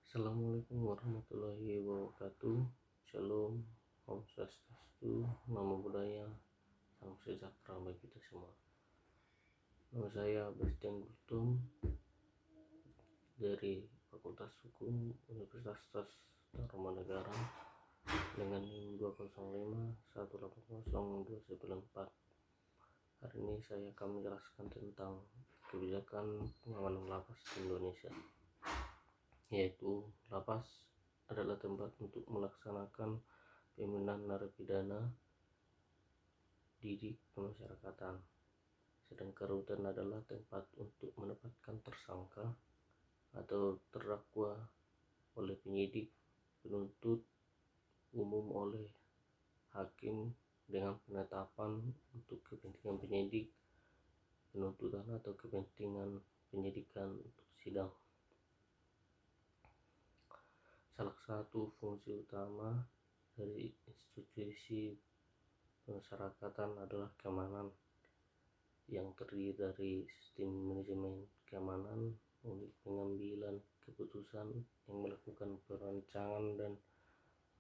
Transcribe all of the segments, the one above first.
Assalamualaikum warahmatullahi wabarakatuh. Shalom, Om Swastiastu, Namo Buddhaya, Salam sejahtera bagi kita semua. Nama saya Bastian Gultom dari Fakultas Hukum Universitas Tarumanegara dengan NIM 205180294. Hari ini saya akan menjelaskan tentang kebijakan pengamanan lapas di Indonesia, yaitu lapas adalah tempat untuk melaksanakan pembinaan narapidana didik pemasyarakatan, sedangkan rutan adalah tempat untuk menempatkan tersangka atau terdakwa oleh penyidik, penuntut umum oleh hakim dengan penetapan untuk kepentingan penyidik, penuntutan atau kepentingan penyidikan untuk sidang. Salah satu fungsi utama dari institusi pemasyarakatan adalah keamanan, yang terdiri dari sistem manajemen keamanan, unit pengambilan keputusan yang melakukan perancangan dan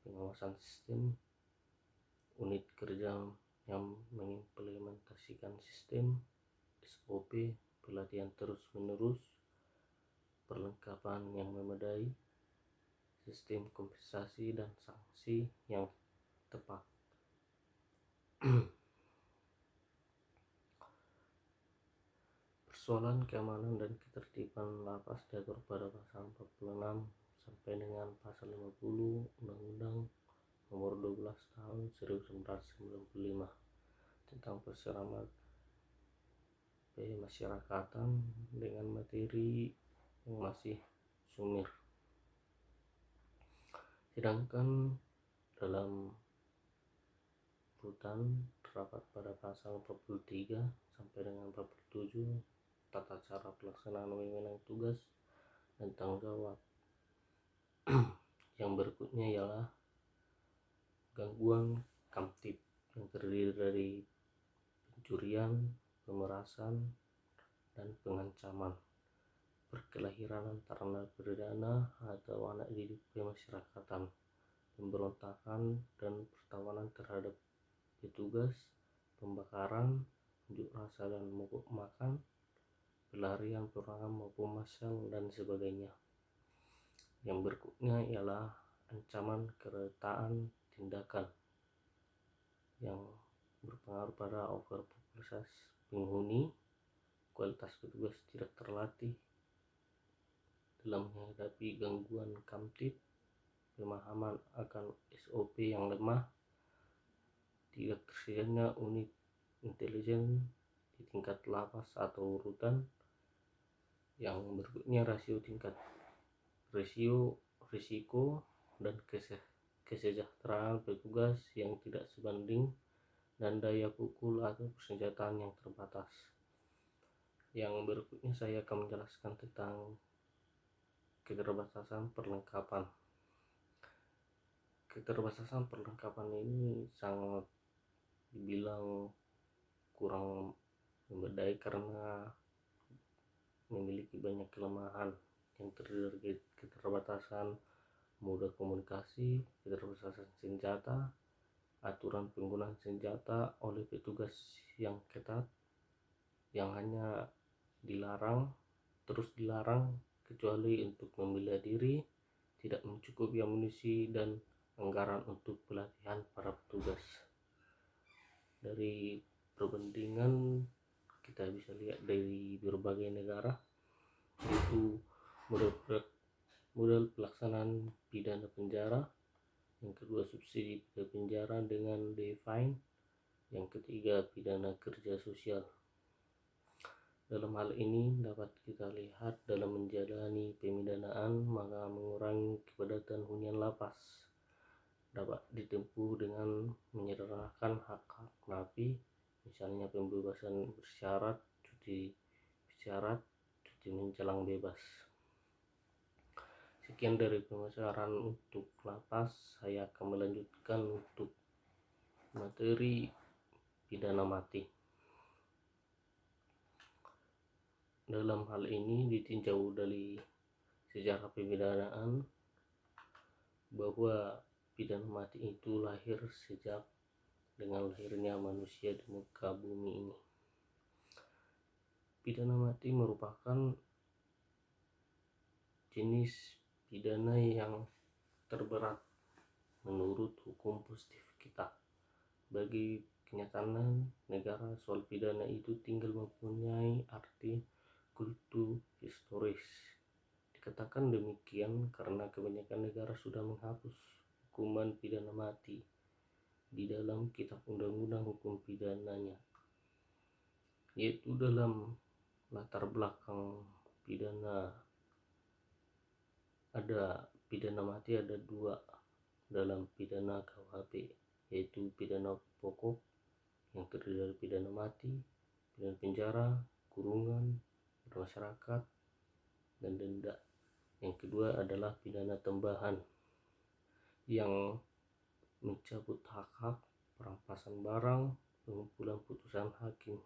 pengawasan sistem, unit kerja yang mengimplementasikan sistem, SOP, pelatihan terus-menerus, perlengkapan yang memadai, sistem kompensasi dan sanksi yang tepat. Persoalan keamanan dan ketertiban lapas diatur pada pasal 46 sampai dengan pasal 50 Undang-Undang Nomor 12 Tahun 1995 tentang pemasyarakatan dengan materi yang masih sumir. Sedangkan dalam rutan terdapat pada pasal 43 sampai dengan 47 tata cara pelaksanaan wewenang tugas dan tanggung jawab. Yang berikutnya ialah gangguan kamtib, yang terdiri dari pencurian, pemerasan, dan pengancaman, perkelahian antara narapidana atau anak didik pemasyarakatan, pemberontakan dan perlawanan terhadap petugas, pembakaran, unjuk rasa dan mogok makan, pelarian perorangan maupun massal dan sebagainya. Yang berikutnya ialah ancaman keretaan tindakan yang berpengaruh pada overpopulasi penghuni, kualitas petugas tidak terlatih dalam menghadapi gangguan kamtib, pemahaman akan SOP yang lemah, tidak tersedianya unit intelijen di tingkat lapas atau rutan. Yang berikutnya rasio tingkat risiko dan kesejahteraan petugas yang tidak sebanding, dan daya pukul atau persenjataan yang terbatas. Yang berikutnya saya akan menjelaskan tentang keterbatasan perlengkapan. Keterbatasan perlengkapan ini sangat dibilang kurang memadai karena memiliki banyak kelemahan, yang terdiri dari keterbatasan moda komunikasi, keterbatasan senjata, aturan penggunaan senjata oleh petugas yang ketat, yang hanya dilarang kecuali untuk membela diri, tidak mencukupi amunisi dan anggaran untuk pelatihan para petugas. Dari perbandingan kita bisa lihat dari berbagai negara, yaitu model pelaksanaan pidana penjara, yang kedua subsidi penjara dengan define, yang ketiga pidana kerja sosial. Dalam hal ini dapat kita lihat dalam menjalani pemidanaan maka mengurangi kepadatan hunian lapas dapat ditempuh dengan menyederhanakan hak-hak napi, misalnya pembebasan bersyarat, cuti menjelang bebas. Sekian dari pemasaran untuk lapas. Saya akan melanjutkan untuk materi pidana mati. Dalam hal ini ditinjau dari sejarah pemidanaan, bahwa pidana mati itu lahir sejak dengan lahirnya manusia di muka bumi ini. Pidana mati merupakan jenis pidana yang terberat menurut hukum positif kita. Bagi kenyataan negara, soal pidana itu tinggal mempunyai arti kultur historis. Dikatakan demikian karena kebanyakan negara sudah menghapus hukuman pidana mati di dalam kitab undang-undang hukum pidananya, yaitu dalam latar belakang pidana mati ada dua dalam pidana KUHP, yaitu pidana pokok yang terdiri dari pidana mati, pidana penjara, kurungan, masyarakat, dan denda. Yang kedua adalah pidana tambahan yang mencabut hak-hak, perampasan barang, pengumpulan putusan hakim.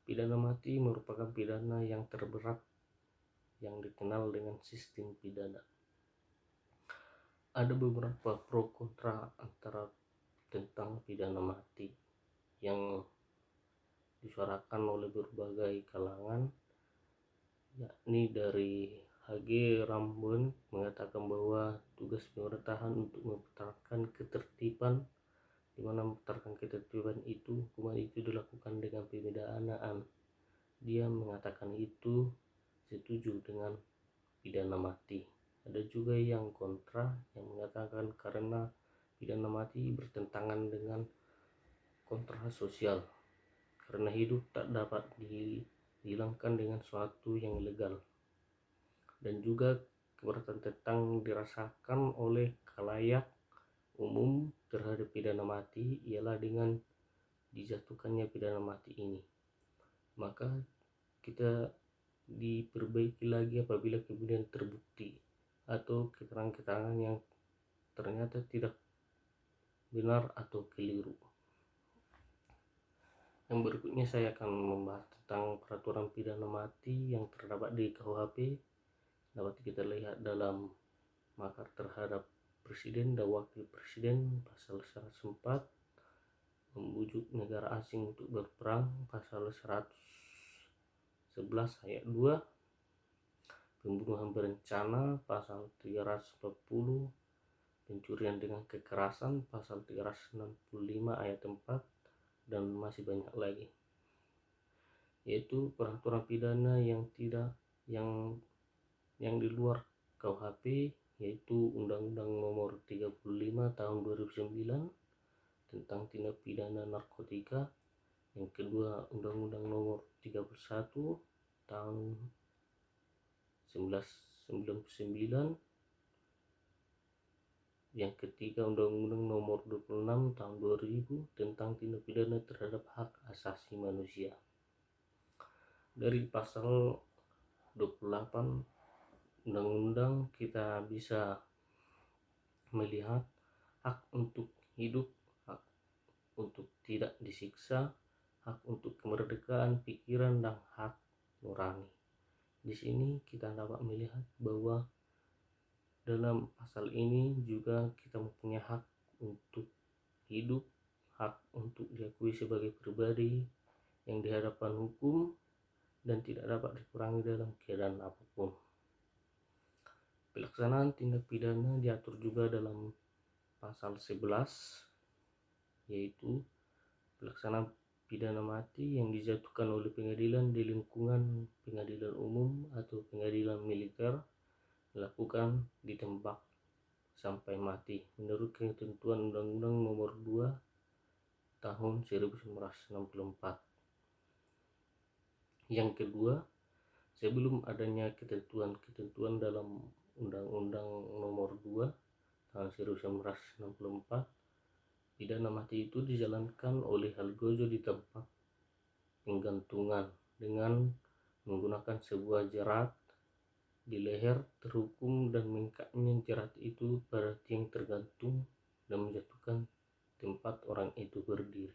Pidana mati merupakan pidana yang terberat yang dikenal dengan sistem pidana. Ada beberapa pro kontra antara tentang pidana mati yang disuarakan oleh berbagai kalangan, yakni dari H.G. Rambon mengatakan bahwa tugas pemerintahan untuk mempertahankan ketertiban, di mana mempertahankan ketertiban itu hukuman itu dilakukan dengan pemidanaan. Dia mengatakan itu setuju dengan pidana mati. Ada juga yang kontra yang mengatakan karena pidana mati bertentangan dengan kontrak sosial, karena hidup tak dapat dihilangkan dengan suatu yang ilegal. Dan juga keberatan tentang dirasakan oleh khalayak umum terhadap pidana mati ialah dengan dijatuhkannya pidana mati ini, maka kita diperbaiki lagi apabila kemudian terbukti atau keterangan-keterangan yang ternyata tidak benar atau keliru. Yang berikutnya saya akan membahas tentang peraturan pidana mati yang terdapat di KUHP. Dapat kita lihat dalam makar terhadap presiden dan wakil presiden pasal 104, membujuk negara asing untuk berperang pasal 111 ayat 2, pembunuhan berencana pasal 340, pencurian dengan kekerasan pasal 365 ayat 4, dan masih banyak lagi. Yaitu peraturan pidana yang di luar KUHP, yaitu Undang-Undang Nomor 35 Tahun 2009 tentang tindak pidana narkotika. Yang kedua, Undang-Undang Nomor 31 Tahun 1999. Yang ketiga, Undang-Undang Nomor 26 Tahun 2000 tentang tindak pidana terhadap hak asasi manusia. Dari pasal 28 undang-undang kita bisa melihat hak untuk hidup, hak untuk tidak disiksa, hak untuk kemerdekaan pikiran, dan hak nurani. Di sini kita dapat melihat bahwa dalam pasal ini juga kita mempunyai hak untuk hidup, hak untuk diakui sebagai pribadi yang di hadapan hukum dan tidak dapat dikurangi dalam keadaan apapun. Pelaksanaan tindak pidana diatur juga dalam pasal 11, yaitu pelaksanaan pidana mati yang dijatuhkan oleh pengadilan di lingkungan pengadilan umum atau pengadilan militer dilakukan ditembak sampai mati menurut ketentuan Undang-Undang Nomor 2 Tahun 1964. Yang kedua, sebelum adanya ketentuan dalam Undang-Undang Nomor 2 Tahun 1964, pidana mati itu dijalankan oleh Algojo di tempat penggantungan dengan menggunakan sebuah jerat di leher terhukum dan mengikatnya jerat itu pada tiang tergantung dan menjatuhkan tempat orang itu berdiri.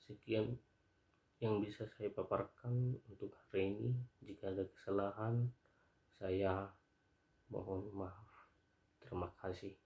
Sekian yang bisa saya paparkan untuk hari ini. Jika ada kesalahan, saya mohon maaf. Terima kasih.